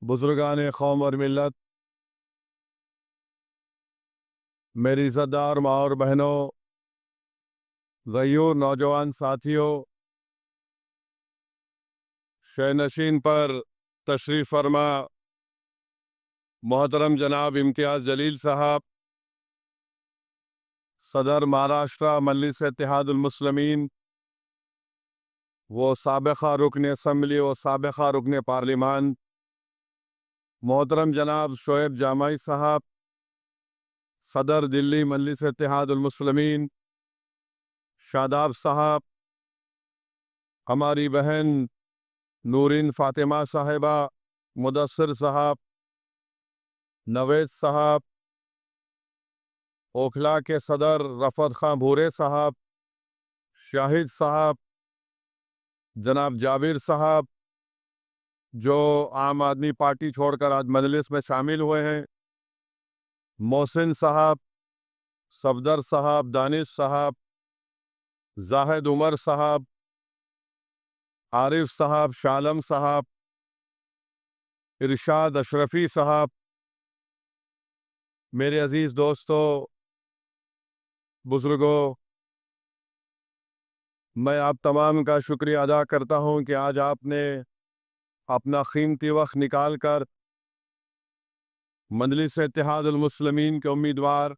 बुजुर्गान कौम और मिलत, मेरी इज़्ज़तदार माँ और बहनों, गयूर नौजवान साथियों, शयनशीन पर तशरीफ़ फरमा मोहतरम जनाब इम्तियाज़ जलील साहब, सदर महाराष्ट्र मजलिस इत्तेहादुल मुस्लिमीन, वो साबिक़ा रुकन असम्बली व साबिक़ा रुकन पार्लिमान, मोहतरम जनाब शोएब जामाई साहब, सदर दिल्ली मजलिस इत्तेहादुल मुस्लिमीन, शादाब साहब, हमारी बहन नूरिन फ़ातिमा साहिबा, मुदस्सिर साहब, नवेद साहब, ओखला के सदर रफ़त खां भूरे साहब, शाहिद साहब, जनाब जाबिर साहब, जो आम आदमी पार्टी छोड़कर आज मजलिस में शामिल हुए हैं, मोहसिन साहब, सफदर साहब, दानिश साहब, जाहिद उमर साहब, आरिफ साहब, शालम साहब, इरशाद अशरफी साहब, मेरे अजीज़ दोस्तों, बुजुर्गों, मैं आप तमाम का शुक्रिया अदा करता हूँ कि आज आपने अपना कीमती वक्त निकाल कर मजलिस इत्तेहादुल मुस्लिमीन के उम्मीदवार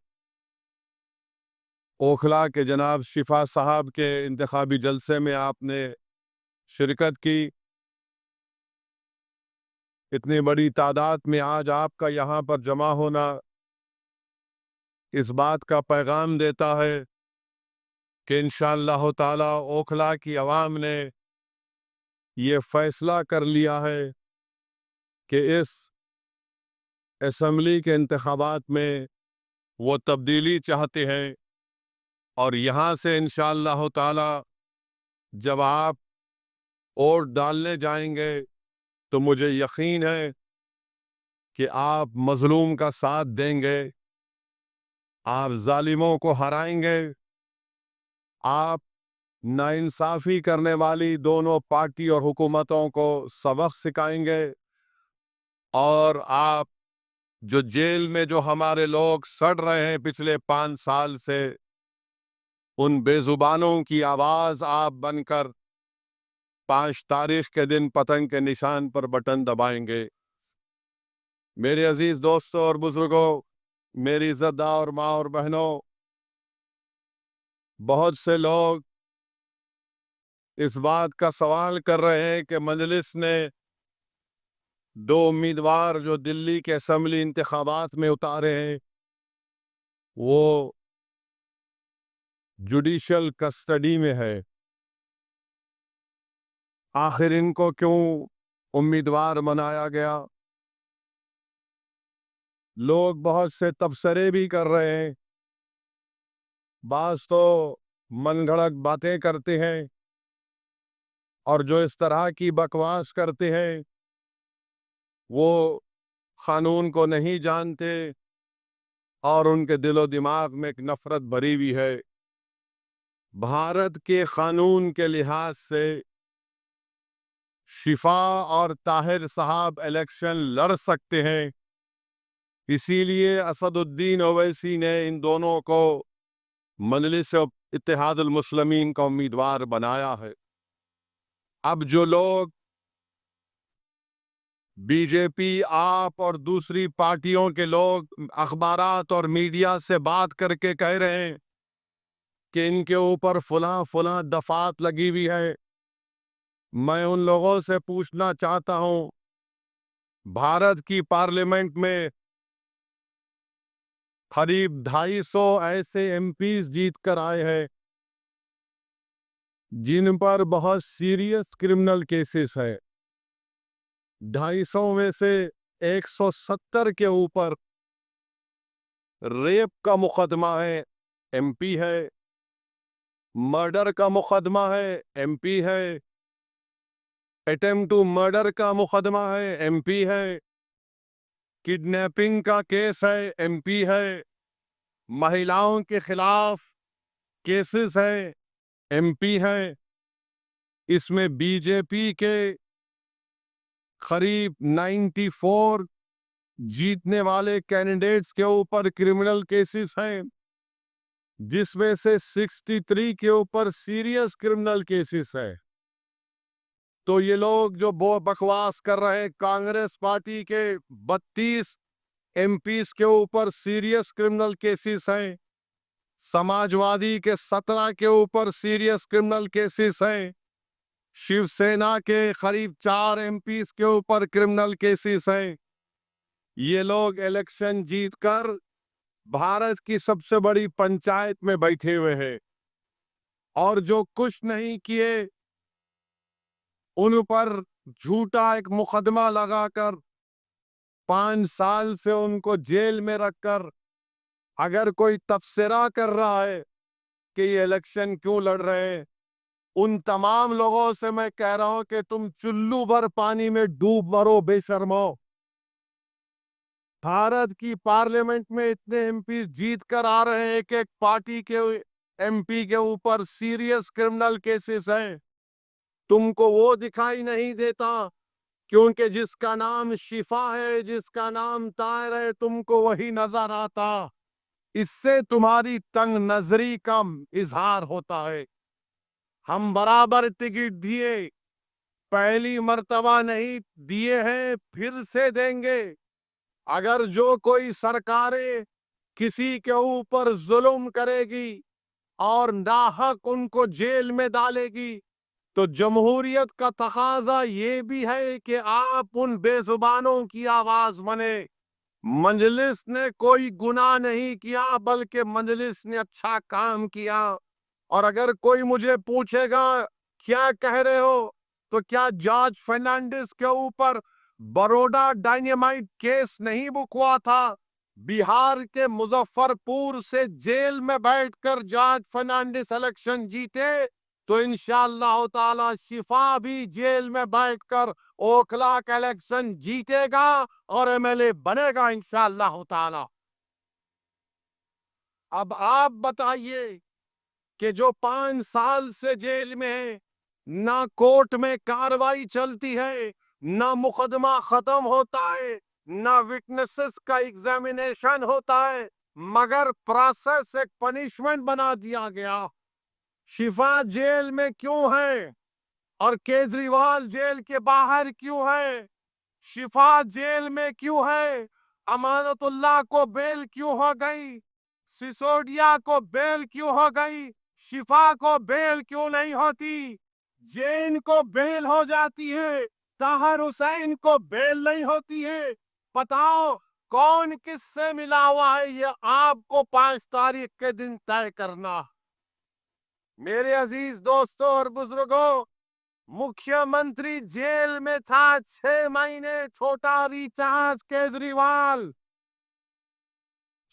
ओखला के जनाब शिफा साहब के इंतखाबी जलसे में आपने शिरकत की। इतनी बड़ी तादाद में आज आपका यहाँ पर जमा होना इस बात का पैगाम देता है कि इंशाअल्लाह ताला ओखला की आवाम ने ये फैसला कर लिया है कि इस असम्बली के इंतखाबात में वो तब्दीली चाहते हैं और यहाँ से इंशाअल्लाह ताला जब आप वोट डालने जाएंगे तो मुझे यकीन है कि आप मजलूम का साथ देंगे, आप जालिमों को हराएंगे, आप नाइंसाफ़ी करने वाली दोनों पार्टी और हुकूमतों को सबक सिखाएंगे और आप जो जेल में जो हमारे लोग सड़ रहे हैं पिछले 5 साल से, उन बेजुबानों की आवाज़ आप बनकर 5 तारीख के दिन पतंग के निशान पर बटन दबाएंगे। मेरे अजीज दोस्तों और बुजुर्गों, मेरी इज़्ज़तदार माँ और बहनों, बहुत से लोग इस बात का सवाल कर रहे हैं कि मजलिस ने 2 उम्मीदवार जो दिल्ली के असम्बली इंतखाबात में उतारे हैं, वो जुडिशल कस्टडी में है। आखिर इनको क्यों उम्मीदवार बनाया गया? लोग बहुत से तबसरे भी कर रहे हैं, बाज़ तो मनगढ़ंत बातें करते हैं और जो इस तरह की बकवास करते हैं वो कानून को नहीं जानते और उनके दिलो दिमाग में एक नफरत भरी हुई है। भारत के कानून के लिहाज से शिफा और ताहिर साहब इलेक्शन लड़ सकते हैं, इसीलिए असदुद्दीन ओवैसी ने इन दोनों को मजलिस इत्तेहादुल मुस्लिमीन का उम्मीदवार बनाया है। अब जो लोग बीजेपी, आप और दूसरी पार्टियों के लोग अखबारात और मीडिया से बात करके कह रहे हैं कि इनके ऊपर फलां फलां दफात लगी हुई है, मैं उन लोगों से पूछना चाहता हूं, भारत की पार्लियामेंट में करीब 250 ऐसे एमपीज जीत कर आए हैं जिन पर बहुत सीरियस क्रिमिनल केसेस है। 250 में से 170 के ऊपर रेप का मुकदमा है, एमपी है, मर्डर का मुकदमा है, एमपी है, अटेम्प्ट टू मर्डर का मुकदमा है, एमपी है, किडनैपिंग का केस है, एमपी है, महिलाओं के खिलाफ केसेस है, एमपी है। इसमें बीजेपी के करीब 94 जीतने वाले कैंडिडेट्स के ऊपर क्रिमिनल केसेस हैं, जिसमें से 63 के ऊपर सीरियस क्रिमिनल केसेस है। तो ये लोग जो बकवास कर रहे हैं, कांग्रेस पार्टी के 32 एमपीस के ऊपर सीरियस क्रिमिनल केसेस हैं, समाजवादी के 17 के ऊपर सीरियस क्रिमिनल केसेस हैं, शिवसेना के करीब 4 एमपीस के ऊपर क्रिमिनल केसेस हैं। ये लोग इलेक्शन जीतकर भारत की सबसे बड़ी पंचायत में बैठे हुए हैं और जो कुछ नहीं किए उन पर झूठा एक मुकदमा लगाकर 5 साल से उनको जेल में रखकर, अगर कोई तबसरा कर रहा है कि ये इलेक्शन क्यों लड़ रहे हैं, उन तमाम लोगों से मैं कह रहा हूं कि तुम चुल्लू भर पानी में डूब मरो बेशर्मो। भारत की पार्लियामेंट में इतने एमपी जीत कर आ रहे हैं कि एक पार्टी के एमपी के ऊपर सीरियस क्रिमिनल केसेस हैं। तुमको वो दिखाई नहीं देता क्योंकि जिसका नाम शिफा है, जिसका नाम ताहिर है, तुमको वही नजर आता। इससे तुम्हारी तंग नजरी का इजहार होता है। हम बराबर टिकट दिए, पहली मर्तबा नहीं दिए हैं, फिर से देंगे। अगर जो कोई सरकारें किसी के ऊपर जुल्म करेगी और नाहक उनको जेल में डालेगी, तो जमहूरियत का तकाजा ये भी है कि आप उन बेजुबानों की आवाज बने। मजलिस ने कोई गुनाह नहीं किया, बल्कि मजलिस ने अच्छा काम किया। और अगर कोई मुझे पूछेगा क्या कह रहे हो, तो क्या जॉर्ज फर्नांडिस के ऊपर बड़ौदा डायनेमाइट केस नहीं बुक हुआ था? बिहार के मुजफ्फरपुर से जेल में बैठकर जॉर्ज फर्नांडिस इलेक्शन जीते, तो इंशाअल्लाह ताला शिफा भी जेल में बैठकर ओखला का इलेक्शन जीतेगा और एमएलए बनेगा इंशाअल्लाह ताला। अब आप बताइए कि जो 5 साल से जेल में है, ना कोर्ट में कार्रवाई चलती है, ना मुकदमा खत्म होता है, ना विटनेसेस का एग्जामिनेशन होता है, मगर प्रोसेस एक पनिशमेंट बना दिया गया। शिफा जेल में क्यों है और केजरीवाल जेल के बाहर क्यों है? शिफा जेल में क्यों है? अमानतुल्लाह को बेल क्यों हो गई? सिसोदिया को बेल क्यों हो गई? शिफा को बेल क्यों नहीं होती? जैन को बेल हो जाती है, ताहिर हुसैन को बेल नहीं होती है। बताओ कौन किससे मिला हुआ है, ये आपको 5 तारीख के दिन तय करना। मेरे अजीज दोस्तों और बुजुर्गों, मुख्यमंत्री जेल में था 6 महीने, छोटा रिचार्ज केजरीवाल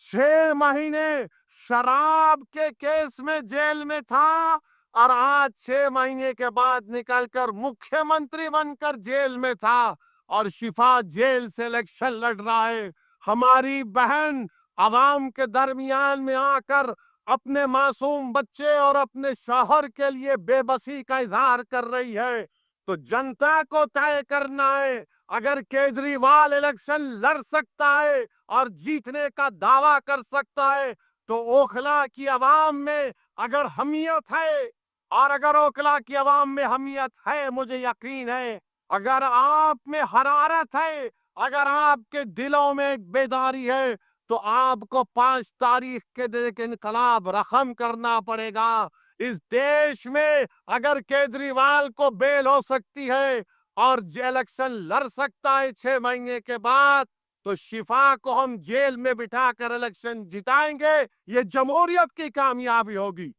6 महीने शराब के केस में जेल में था और आज 6 महीने के बाद निकलकर मुख्यमंत्री बनकर जेल में था और शिफा जेल से इलेक्शन लड़ रहा है। हमारी बहन आवाम के दरमियान में आकर अपने मासूम बच्चे और अपने शौहर के लिए बेबसी का इजहार कर रही है। तो जनता को तय करना है, अगर केजरीवाल इलेक्शन लड़ सकता है और जीतने का दावा कर सकता है, तो ओखला की आवाम में अगर हमियत है, और अगर ओखला की आवाम में हमियत है, मुझे यकीन है, अगर आप में हरारत है, अगर आपके दिलों में एक बेदारी है, तो आपको 5 तारीख के दिन इनकलाब रकम करना पड़ेगा। इस देश में अगर केजरीवाल को बेल हो सकती है और इलेक्शन लड़ सकता है 6 महीने के बाद, तो शिफा को हम जेल में बिठाकर इलेक्शन जिताएंगे। ये जमहूरियत की कामयाबी होगी।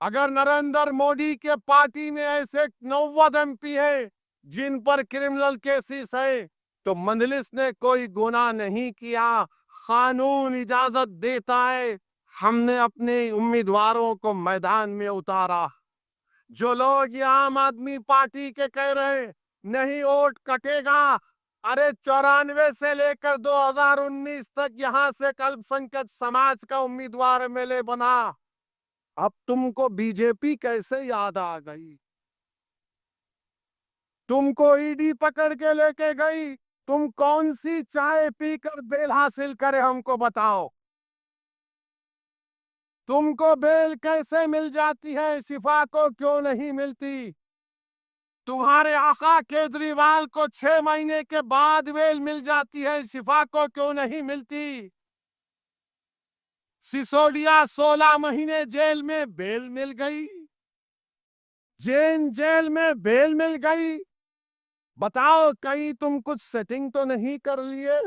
अगर नरेंद्र मोदी के पार्टी में ऐसे 90 एमपी है जिन पर क्रिमिनल केसेस है, तो मजलिस ने कोई गुनाह नहीं किया, कानून इजाजत देता है। हमने अपने उम्मीदवारों को मैदान में उतारा। जो लोग ये आम आदमी पार्टी के कह रहे नहीं वोट कटेगा, अरे 94 से लेकर 2019 तक यहां से अल्पसंख्यक समाज का उम्मीदवार एमएलए बना। अब तुमको बीजेपी कैसे याद आ गई? تم کو ईडी पकड़ के लेके गई, तुम कौन सी चाय पीकर बेल हासिल करे हमको बताओ. तुमको बेल कैसे मिल जाती है, शिफा को क्यों नहीं मिलती? तुम्हारे आका केजरीवाल को 6 महीने के बाद बेल मिल जाती है, शिफा को क्यों नहीं मिलती? सिसोदिया 16 महीने जेल में बेल मिल गई, जेल में बेल मिल गई. बताओ कहीं तुम कुछ सेटिंग तो नहीं कर लिए?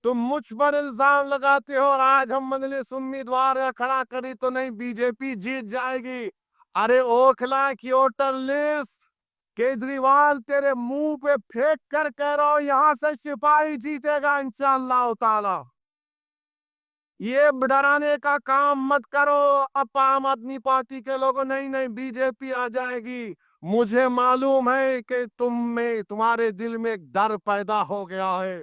तुम मुझ पर इल्जाम लगाते हो और आज हम मजलिस उम्मीदवार खड़ा करी तो नहीं बीजेपी जीत जाएगी. अरे ओखला की वोटर लिस्ट केजरीवाल तेरे मुंह पे फेंक कर कह रहा हूं, यहां से सिपाही जीतेगा इंशाअल्लाह ताला. ये डराने का काम मत करो. अब आम आदमी पार्टी के लोगों नहीं नहीं बीजेपी आ जाएगी. मुझे मालूम है कि तुम में तुम्हारे दिल में एक डर पैदा हो गया है.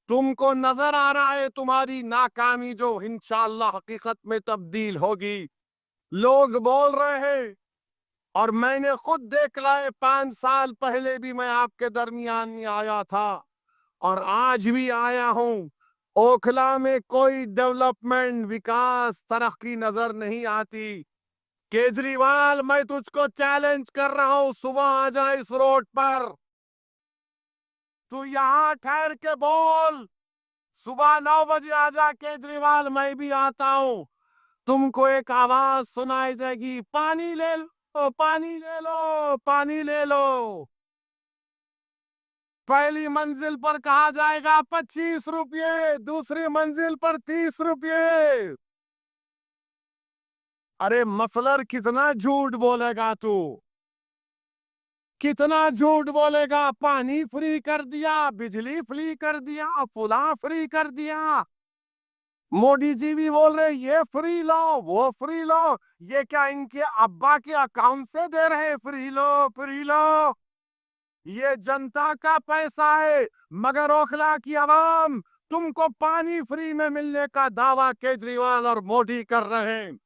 तुमको नजर आ रहा है तुम्हारी नाकामी जो इंशाअल्लाह हकीकत में तब्दील होगी. लोग बोल रहे हैं और मैंने खुद देख रहा है, 5 साल पहले भी मैं आपके दरमियान में आया था और आज भी आया हूं. ओखला में कोई डेवलपमेंट, विकास, तरक्की नजर नहीं आती. केजरीवाल मैं तुझको चैलेंज कर रहा हूं, सुबह आ जा इस रोड पर. तू यहां ठहर के बोल, सुबह 9 बजे आ जा केजरीवाल, मैं भी आता हूं. तुमको एक आवाज सुनाई देगी, पानी ले लो, पानी ले लो, पानी ले लो. पहली मंजिल पर कहा जाएगा 25 रुपये, दूसरी मंजिल पर 30 रुपये. अरे मफलर कितना झूठ बोलेगा तू, कितना झूठ बोलेगा. पानी फ्री कर दिया, बिजली फ्री कर दिया, फुला फ्री कर दिया. मोदी जी भी बोल रहे ये फ्री लो, वो फ्री लो. ये क्या इनके अब्बा के अकाउंट से दे रहे? फ्री लो, फ्री लो. ये जनता का पैसा है. मगर ओखला की आवाम तुमको पानी फ्री में मिलने का दावा केजरीवाल और मोदी कर रहे हैं.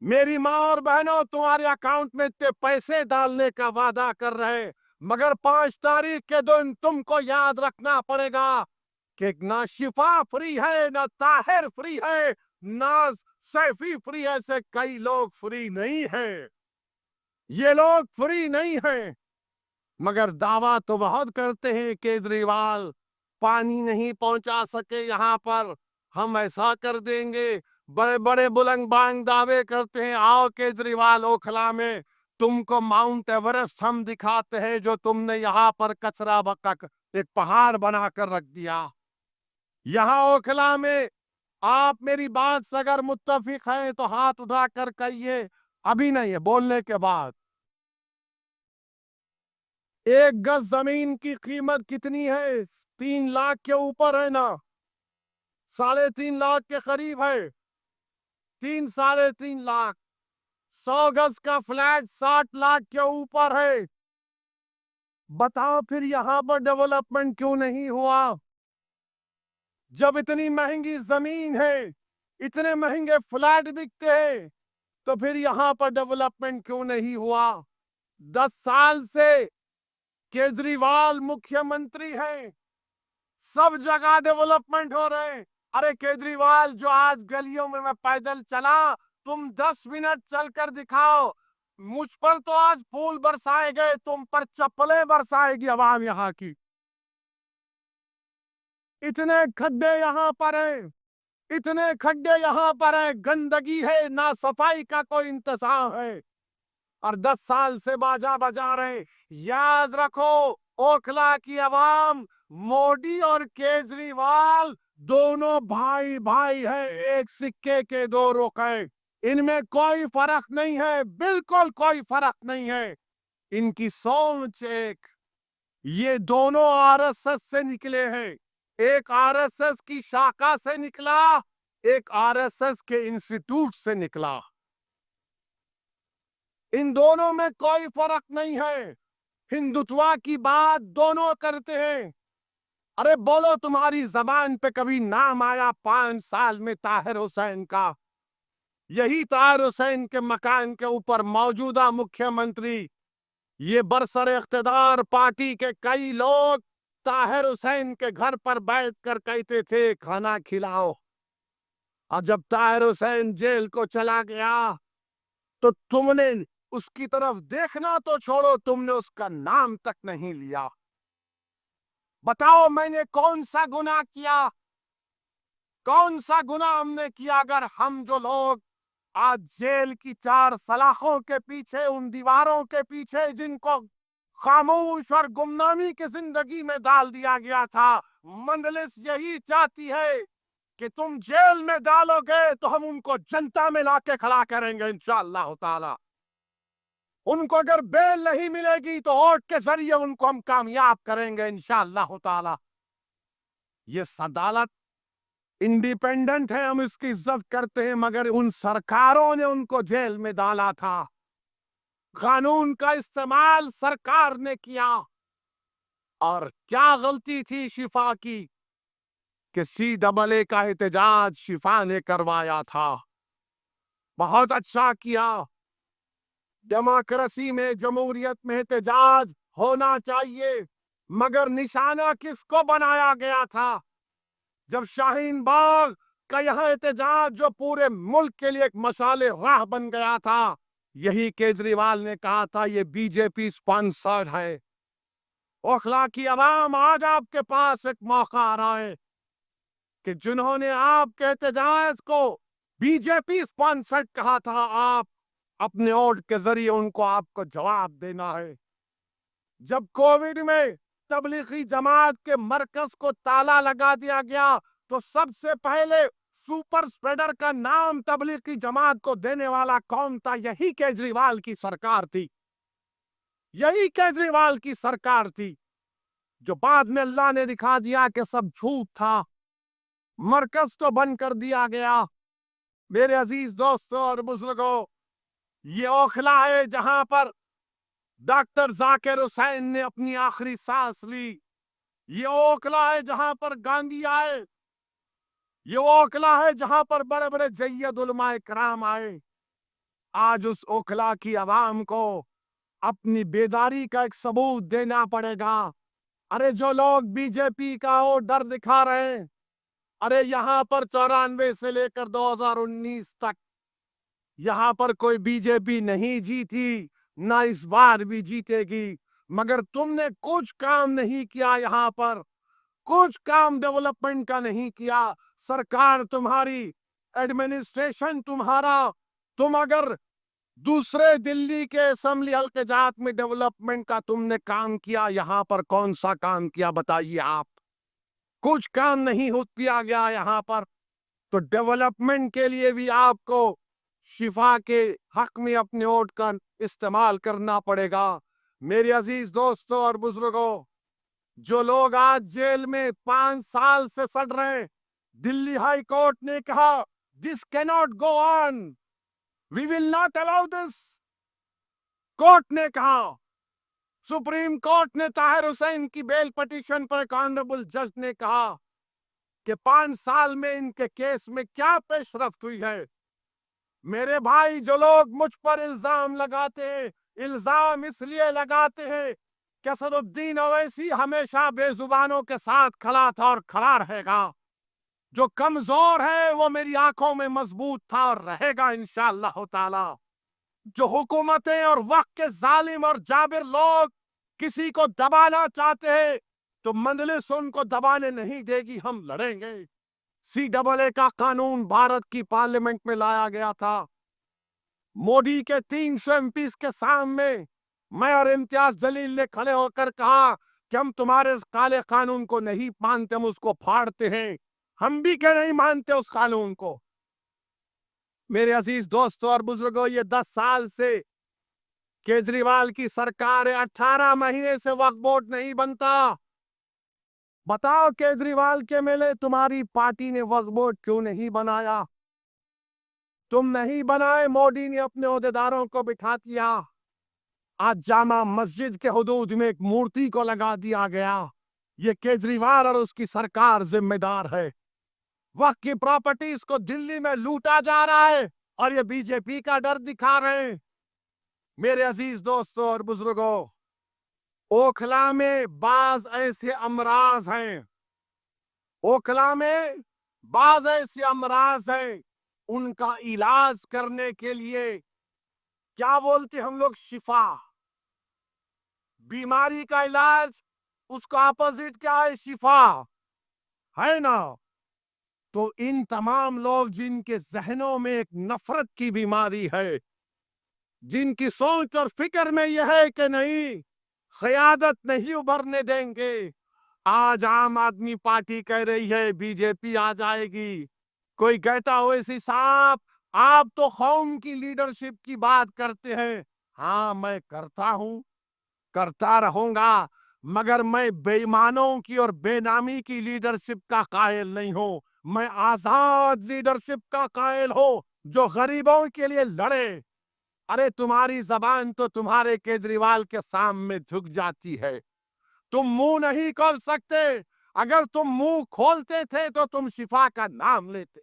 मेरी माँ और बहनों, तुम्हारे अकाउंट में इतने पैसे डालने का वादा कर रहे हैं, मगर 5 तारीख के दिन तुमको याद रखना पड़ेगा कि ना शिफा फ्री है, ना ताहिर फ्री है, ना सैफी फ्री है. से कई लोग फ्री नहीं है. ये लोग फ्री नहीं है, मगर दावा तो बहुत करते हैं केजरीवाल पानी नहीं पहुंचा सके यहां पर, हम ऐसा कर देंगे. बड़े बड़े बुलंद बांग दावे करते हैं. आओ केजरीवाल ओखला में, तुमको माउंट एवरेस्ट हम दिखाते हैं जो तुमने यहाँ पर कचरा बका एक पहाड़ बनाकर रख दिया. यहाँ ओखला में आप मेरी बात से अगर मुत्तफिक हैं तो हाथ उठाकर कहिए. अभी नहीं है, बोलने के बाद. 1 गज जमीन की कीमत कितनी है? 3 लाख के ऊपर है ना, 3.5 लाख के करीब है. 3-3.5 लाख. 100 गज का फ्लैट 60 लाख के ऊपर है. बताओ फिर यहां पर डेवलपमेंट क्यों नहीं हुआ? जब इतनी महंगी जमीन है, इतने महंगे फ्लैट बिकते हैं, तो फिर यहां पर डेवलपमेंट क्यों नहीं हुआ? 10 साल से केजरीवाल मुख्यमंत्री हैं, सब जगह डेवलपमेंट हो रहे हैं. अरे केजरीवाल, जो आज गलियों में मैं पैदल चला, तुम 10 मिनट चलकर दिखाओ. मुझ पर तो आज फूल बरसाए गए, तुम पर चप्पलें बरसाएगी आवाम यहाँ की. इतने खड्डे यहाँ पर हैं, इतने खड्डे यहाँ पर है, गंदगी है, ना सफाई का कोई इंतजाम है. और 10 साल से बाजा बजा रहे. याद रखो ओखला की आवाम, मोदी और केजरीवाल दोनों भाई भाई है, एक सिक्के के 2 रुख है. इनमें कोई फर्क नहीं है, बिल्कुल कोई फर्क नहीं है. इनकी सोच एक. ये दोनों आरएसएस से निकले हैं. एक आरएसएस की शाखा से निकला, एक आरएसएस के इंस्टीट्यूट से निकला. इन दोनों में कोई फर्क नहीं है. हिंदुत्व की बात दोनों करते हैं. अरे बोलो, तुम्हारी जबान पे कभी नाम आया 5 साल में ताहिर हुसैन का? यही ताहिर हुसैन के मकान के ऊपर मौजूदा मुख्यमंत्री یہ برسر اقتدار پارٹی کے کئی لوگ طاہر حسین کے گھر پر بیٹھ کر کہتے تھے کھانا کھلاؤ، اور جب طاہر حسین جیل کو چلا گیا تو تم نے اس کی طرف دیکھنا تو چھوڑو، تم نے اس کا نام تک نہیں لیا۔ بتاؤ میں نے کون سا گناہ کیا؟ کون سا گناہ ہم نے کیا اگر ہم جو لوگ آج جیل کی چار سلاخوں کے پیچھے، ان دیواروں کے پیچھے جن کو خاموش اور گمنامی کی زندگی میں ڈال دیا گیا تھا، مجلس یہی چاہتی ہے کہ تم جیل میں ڈالو گے تو ہم ان کو جنتا میں لا کے کھڑا کریں گے انشاءاللہ تعالی۔ ان کو اگر بیل نہیں ملے گی تو ووٹ کے ذریعے ان کو ہم کامیاب کریں گے انشاءاللہ تعالی۔ یہ عدالت انڈیپینڈنٹ ہے، ہم اس کی عزت کرتے ہیں، مگر ان سرکاروں نے ان کو جیل میں ڈالا تھا۔ قانون کا استعمال سرکار نے کیا، اور کیا غلطی تھی شفا کی کہ CAA کا احتجاج شفا نے کروایا تھا۔ بہت اچھا کیا۔ ڈیموکریسی میں، جمہوریت میں احتجاج ہونا چاہیے، مگر نشانہ کس کو بنایا گیا تھا؟ جب شاہین باغ کا یہاں احتجاج جو پورے ملک کے لیے ایک مشعل راہ بن گیا تھا، یہی کیجریوال نے کہا تھا یہ BJP سپانسرڈ ہے۔ اخلاقی عوام، آج آپ کے پاس ایک موقع آ رہا ہے کہ جنہوں نے آپ کے احتجاج کو BJP سپانسرڈ کہا تھا، آپ اپنے ووٹ کے ذریعے ان کو آپ کو جواب دینا ہے۔ جب کووڈ میں تبلیغی جماعت کے مرکز کو تالا لگا دیا گیا تو سب سے پہلے سپر اسپریڈر کا نام تبلیغی جماعت کو دینے والا کون تھا؟ یہی کیجریوال کی سرکار تھی۔ یہی کیجریوال کی سرکار تھی، جو بعد میں اللہ نے دکھا دیا کہ سب جھوٹ تھا، مرکز تو بند کر دیا گیا۔ میرے عزیز دوستوں اور بزرگوں، یہ اوکھلا ہے جہاں پر ڈاکٹر ذاکر حسین نے اپنی آخری سانس لی۔ یہ اوکھلا ہے جہاں پر گاندھی آئے۔ یہ اوکھلا ہے جہاں پر بڑے بڑے جید علماء کرام آئے۔ آج اس اوکھلا کی عوام کو اپنی بیداری کا ایک ثبوت دینا پڑے گا۔ ارے جو لوگ BJP کا وہ ڈر دکھا رہے ہیں، ارے یہاں پر 94 سے لے کر 2019 تک یہاں پر کوئی BJP نہیں جیتی، نہ اس بار بھی جیتے گی، مگر تم نے کچھ کام نہیں کیا، یہاں پر کچھ کام ڈیولپمنٹ کا نہیں کیا۔ سرکار تمہاری، ایڈمنسٹریشن تمہارا، تم اگر دوسرے دلی کے اسمبلی حلقے جات میں ڈیولپمنٹ کا تم نے کام کیا، یہاں پر کون سا کام کیا بتائیے آپ؟ کچھ کام نہیں ہو کیا گیا یہاں پر۔ تو ڈیولپمنٹ کے لیے بھی آپ کو شفا کے حق میں اپنے ووٹ کا استعمال کرنا پڑے گا۔ میرے عزیز دوستوں اور بزرگوں، جو لوگ آج جیل میں 5 سال سے سڑ رہے ہیں، دلی ہائی کورٹ نے کہا دس کیناٹ گو آن، وی will not allow this. Court نے کہا، سپریم کورٹ نے طاہر حسین کی بیل پٹیشن پر ایک آنریبل جج نے کہا کہ 5 سال میں ان کے کیس میں کیا پیش رفت ہوئی ہے۔ میرے بھائی، جو لوگ مجھ پر الزام لگاتے ہیں، الزام اس لیے لگاتے ہیں کہ اسد الدین اویسی ہمیشہ بے زبانوں کے ساتھ کھڑا تھا اور کھڑا رہے گا۔ جو کمزور ہے وہ میری آنکھوں میں مضبوط تھا اور رہے گا انشاءاللہ تعالی۔ جو حکومتیں اور وقت کے ظالم اور جابر لوگ کسی کو دبانا چاہتے ہیں تو مجلس ان کو دبانے نہیں دے گی، ہم لڑیں گے۔ CAA کا قانون بھارت کی پارلیمنٹ میں لایا گیا تھا۔ مودی کے 300 MPs کے سامنے میں اور امتیاز جلیل نے کھڑے ہو کر کہا کہ ہم تمہارے کالے قانون کو نہیں مانتے، ہم اس کو پھاڑتے ہیں۔ ہم بھی کہ نہیں مانتے اس قانون کو۔ میرے عزیز دوستوں اور بزرگوں، یہ 10 سال سے کیجریوال کی سرکار ہے، 18 مہینے سے وقف بورڈ نہیں بنتا۔ بتاؤ کیجریوال کے ملے تمہاری پارٹی نے وقف بورڈ کیوں نہیں بنایا؟ تم نہیں بنائے، مودی نے اپنے عہدیداروں کو بٹھا دیا۔ آج جامع مسجد کے حدود میں ایک مورتی کو لگا دیا گیا۔ یہ کیجریوال اور اس کی سرکار ذمہ دار ہے۔ وقت کی پراپرٹیز کو دلی میں لوٹا جا رہا ہے اور یہ BJP کا ڈر دکھا رہے ہیں۔ मेरे अजीज दोस्तों और बुजुर्गों, ओखला में बाज ऐसे अमराज हैं, ओखला में बाज ऐसे अमराज हैं, उनका इलाज करने के लिए क्या बोलते हम लोग, शिफा। बीमारी का इलाज, उसका अपोजिट क्या है, शिफा, है ना। तो इन तमाम लोग जिनके जहनों में एक नफरत की बीमारी है, जिनकी सोच और फिक्र में यह है कि नहीं, क़यादत नहीं उभरने देंगे। आज आम आदमी पार्टी कह रही है बीजेपी आ जाएगी, कोई कहता हो ऐसी साहब आप तो कौम की लीडरशिप की बात करते हैं। हाँ, मैं करता हूं, करता रहूंगा, मगर मैं बेईमानों की और बेनामी की लीडरशिप का कायल नहीं हूं। मैं आजाद लीडरशिप का कायल हूं, जो गरीबों के लिए लड़े। अरे तुम्हारी जबान तो तुम्हारे केजरीवाल के सामने झुक जाती है, तुम मुंह नहीं खोल सकते। अगर तुम मुंह खोलते थे तो तुम शिफा का नाम लेते।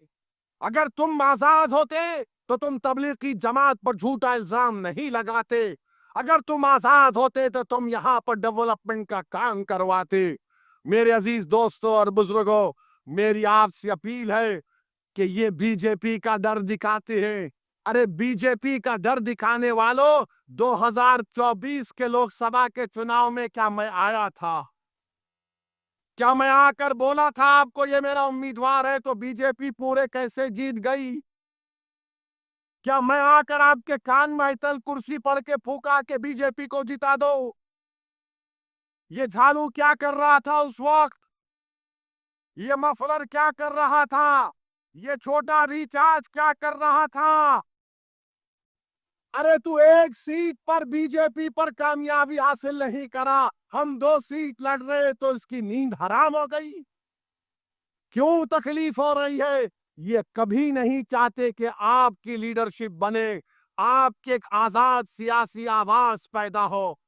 अगर तुम आजाद होते तो तुम तबलीगी जमात पर झूठा इल्जाम नहीं लगाते। अगर तुम आजाद होते तो तुम यहाँ पर डेवलपमेंट का काम करवाते। मेरे अजीज दोस्तों और बुजुर्गों, मेरी आपसे अपील है कि ये बीजेपी का डर दिखाते हैं। अरे बीजेपी का डर दिखाने वालों, 2024 के लोकसभा के चुनाव में क्या मैं आया था? क्या मैं आकर बोला था आपको ये मेरा उम्मीदवार है तो बीजेपी पूरे कैसे जीत गई? क्या मैं आकर आपके कान में आयतल कुर्सी पढ़ के फूका के बीजेपी को जिता दो? ये झालू क्या कर रहा था उस वक्त? ये मफलर क्या कर रहा था? ये छोटा रिचार्ज क्या कर रहा था? अरे तू एक सीट पर बीजेपी पर कामयाबी हासिल नहीं करा, हम 2 सीट लड़ रहे तो इसकी नींद हराम हो गई। क्यों तकलीफ हो रही है? ये कभी नहीं चाहते कि आपकी लीडरशिप बने, आपके एक आजाद सियासी आवाज पैदा हो।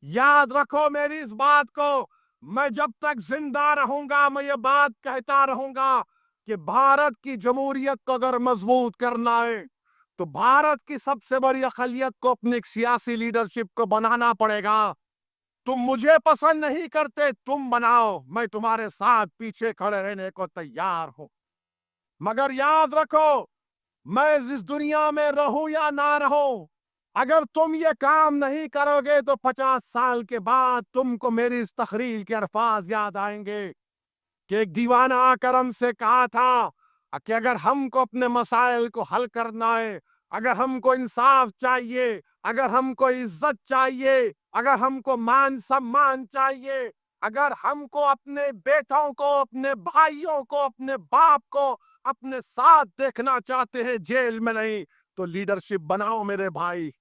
याद रखो मेरी इस बात को, मैं जब तक जिंदा रहूंगा मैं ये बात कहता रहूंगा कि भारत की जमहूरियत को अगर मजबूत करना है तो भारत की सबसे बड़ी अक़लियत को अपनी सियासी लीडरशिप को बनाना पड़ेगा। तुम मुझे पसंद नहीं करते, तुम बनाओ, मैं तुम्हारे साथ पीछे खड़े रहने को तैयार हूं। मगर याद रखो, मैं इस दुनिया में रहूं या ना रहूं, अगर तुम ये काम नहीं करोगे तो 50 साल के बाद तुमको मेरी इस तकरीर के अल्फाज याद आएंगे कि एक दीवाना आकर हमसे कहा था कि अगर हमको अपने मसाइल को हल करना है, अगर हमको इंसाफ चाहिए, अगर हमको इज्जत चाहिए, अगर हमको मान सम्मान चाहिए, अगर हमको अपने बेटों को, अपने भाइयों को, अपने बाप को अपने साथ देखना चाहते हैं, जेल में नहीं, तो लीडरशिप बनाओ मेरे भाई,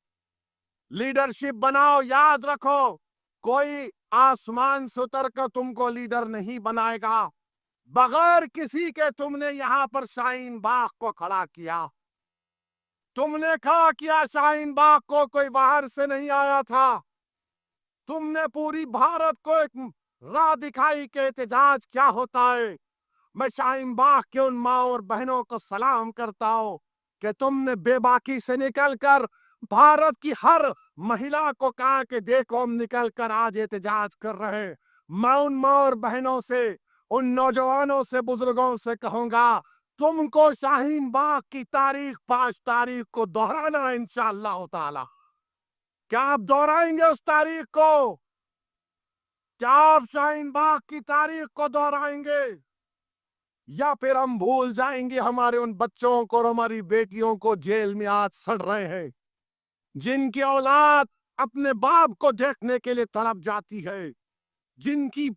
लीडरशिप बनाओ। याद रखो, कोई आसमान से उतर कर तुमको लीडर नहीं बनाएगा। बगैर किसी के तुमने यहाँ पर शाहीन बाग को खड़ा किया, तुमने खड़ा किया शाहीन बाग को, कोई बाहर से नहीं आया था। तुमने पूरी भारत को एक राह दिखाई कि एहतजाज क्या होता है। मैं शाहीन बाग के उन माँ और बहनों को सलाम करता हूँ कि तुमने बेबाकी से निकलकर भारत की हर महिला को कहा कि देखो हम निकल कर आज एहतजाज कर रहे हैं। मैं उन माँ और बहनों से, उन नौजवानों से, बुजुर्गों से कहूंगा, तुमको शाहीन बाग की तारीख 5 तारीख को दोहराना है इंशाअल्लाह ताला। क्या आप दोहराएंगे उस तारीख को? क्या आप शाहीन बाग की तारीख को दोहराएंगे, या फिर हम भूल जाएंगे हमारे उन बच्चों को और हमारी बेटियों को जेल में आज सड़ रहे हैं, जिनकी औलाद अपने बाप को देखने के लिए तड़प जाती है, जिनकी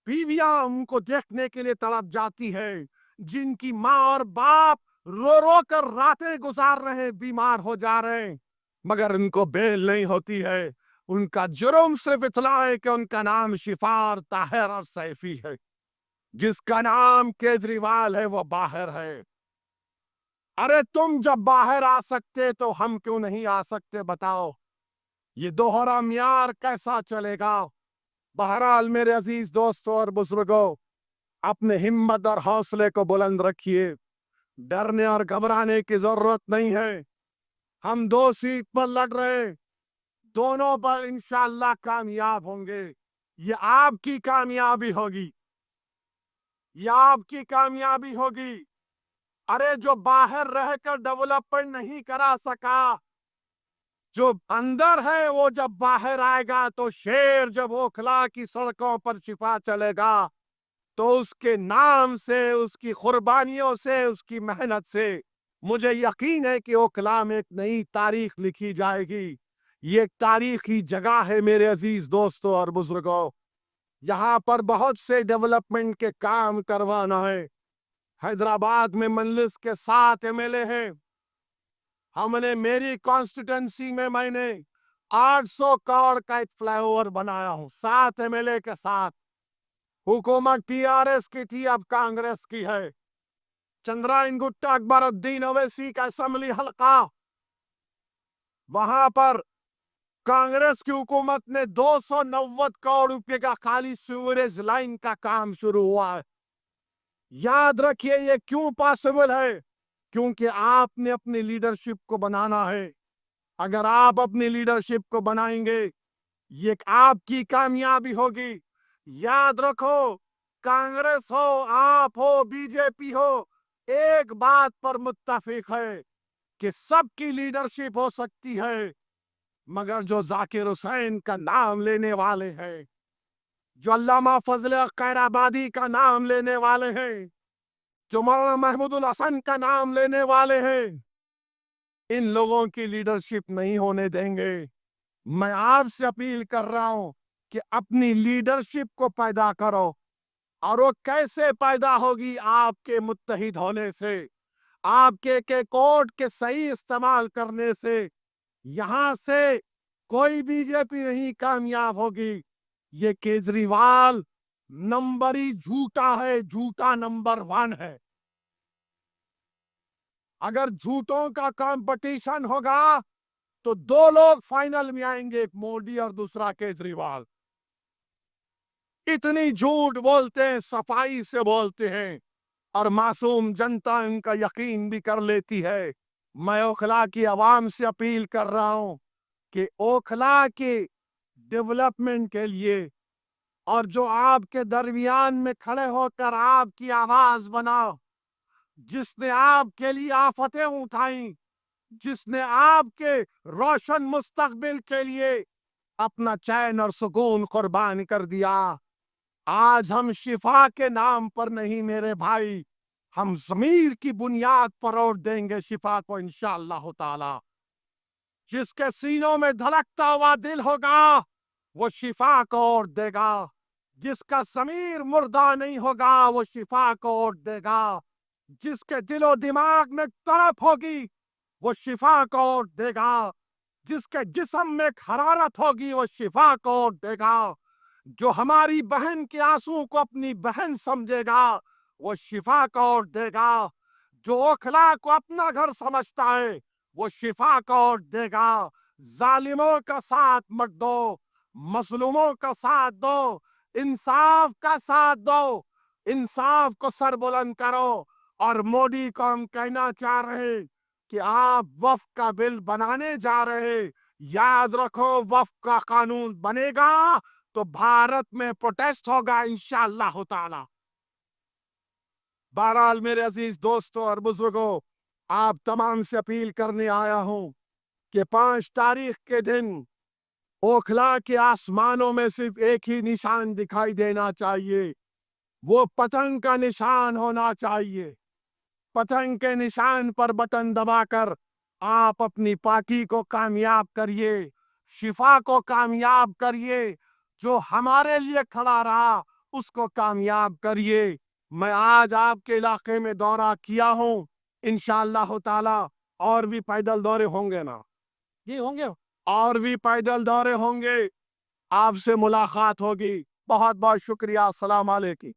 बीवियां उनको देखने के लिए तड़प जाती है, जिनकी माँ और बाप रो रो कर रातें गुजार रहे, बीमार हो जा रहे हैं, मगर उनको बेल नहीं होती है। उनका जुर्म सिर्फ इतना है कि उनका नाम शिफार, ताहिर और सैफी है। जिसका नाम केजरीवाल है वो बाहर है। अरे तुम जब बाहर आ सकते तो हम क्यों नहीं आ सकते बताओ? ये दोहरा म्यार कैसा चलेगा? बहरहाल मेरे अजीज दोस्तों और बुजुर्गों, अपने हिम्मत और हौसले को बुलंद रखिए, डरने और घबराने की जरूरत नहीं है। हम 2 सीट पर लड़ रहे, दोनों पर इंशाअल्लाह कामयाब होंगे। ये आपकी कामयाबी होगी, ये आपकी कामयाबी होगी। अरे जो बाहर रहकर डेवलपमेंट नहीं करा सका, जो अंदर है वो जब बाहर आएगा तो शेर जब ओखला की सड़कों पर छिपा चलेगा तो उसके नाम से, उसकी कुर्बानियों से, उसकी मेहनत से मुझे यकीन है कि ओखला में एक नई तारीख लिखी जाएगी। ये एक तारीखी जगह है मेरे अजीज दोस्तों और बुजुर्गों। यहाँ पर बहुत से डेवलपमेंट के काम करवाना है। हैदराबाद में मजलिस के 7 एमएलए हैं। हमने मेरी कॉन्स्टिट्यूंसी में मैंने 800 करोड़ का एक फ्लाईओवर बनाया हूं 7 एमएलए के साथ। हुकूमत टीआरएस की थी, अब कांग्रेस की है। चंद्रायन गुट्टा अकबरुद्दीन ओवैसी का असेंबली हलका, वहां पर कांग्रेस की हुकूमत ने 290 करोड़ रुपए का खाली सीवरेज लाइन का काम शुरू हुआ है। याद रखिए ये क्यों पॉसिबल है, क्योंकि आपने अपनी लीडरशिप को बनाना है। अगर आप अपनी लीडरशिप को बनाएंगे, ये आपकी कामयाबी होगी। याद रखो, कांग्रेस हो, आप हो, बीजेपी हो, एक बात पर मुत्तफिक है कि सबकी लीडरशिप हो सकती है, मगर जो जाकिर हुसैन का नाम लेने वाले हैं, जो अल्लामा फजल खैराबादी का नाम लेने वाले हैं, जो मौलाना महमूदुल हसन का नाम लेने वाले हैं, इन लोगों की लीडरशिप नहीं होने देंगे। मैं आपसे अपील कर रहा हूं कि अपनी लीडरशिप को पैदा करो। और वो कैसे पैदा होगी? आपके मुत्तहिद होने से, आपके के कोड के सही इस्तेमाल करने से। यहां से कोई बीजेपी नहीं कामयाब होगी। ये केजरीवाल नंबरी झूठा है, झूठा नंबर 1 है। अगर झूठों का कंपटीशन होगा तो 2 लोग फाइनल में आएंगे, एक मोदी और दूसरा केजरीवाल। इतनी झूठ बोलते हैं, सफाई से बोलते हैं, और मासूम जनता इनका यकीन भी कर लेती है। मैं ओखला की आवाम से अपील कर रहा हूं कि ओखला के डेवलपमेंट के लिए और जो आपके दरमियान में खड़े होकर आपकी आवाज बनाओ, जिसने आपके लिए आफतें उठाई, जिसने आपके रोशन मुस्तकबिल के लिए अपना चैन और सुकून कुर्बान कर दिया, आज हम शिफा के नाम पर नहीं मेरे भाई, हम ज़मीर की बुनियाद पर और देंगे शिफा को इंशाअल्लाह ताला। जिसके सीनों में धड़कता हुआ दिल होगा वो शिफा को और देगा। जिसका ज़मीर मुर्दा नहीं होगा वो शिफा को और देगा। जिसके दिलो दिमाग में तड़प होगी वो शिफा को और देगा। जिसके जिस्म में हरारत होगी वो शिफा को और देगा। जो हमारी बहन के आंसू को अपनी बहन समझेगा वो शिफा को और देगा। जो ओखला को अपना घर समझता है वो शिफा को और देगा। जालिमों का साथ मत दो, मजलूमों का साथ दो, इंसाफ का साथ दो, इंसाफ को सर बुलंद करो। और मोदी को हम कहना चाह रहे हैं कि आप वक्फ का बिल बनाने जा रहे, याद रखो वक्फ का कानून बनेगा तो भारत में प्रोटेस्ट होगा इंशाअल्लाह ताला। बहरहाल मेरे अजीज दोस्तों और बुजुर्गों, आप तमाम से अपील करने आया हूं कि 5 तारीख के दिन ओखला के आसमानों में सिर्फ एक ही निशान दिखाई देना चाहिए, वो पतंग का निशान होना चाहिए। पतंग के निशान पर बटन दबाकर आप अपनी पार्टी को कामयाब करिए, शिफा को कामयाब करिए, जो हमारे लिए खड़ा रहा उसको कामयाब करिए। मैं आज आपके इलाके में दौरा किया हूं, इंशाअल्लाह ताला और भी पैदल दौरे होंगे ना जी, होंगे और भी पैदल दौरे होंगे, आपसे मुलाकात होगी। बहुत बहुत शुक्रिया। अस्सलाम वालेकुम।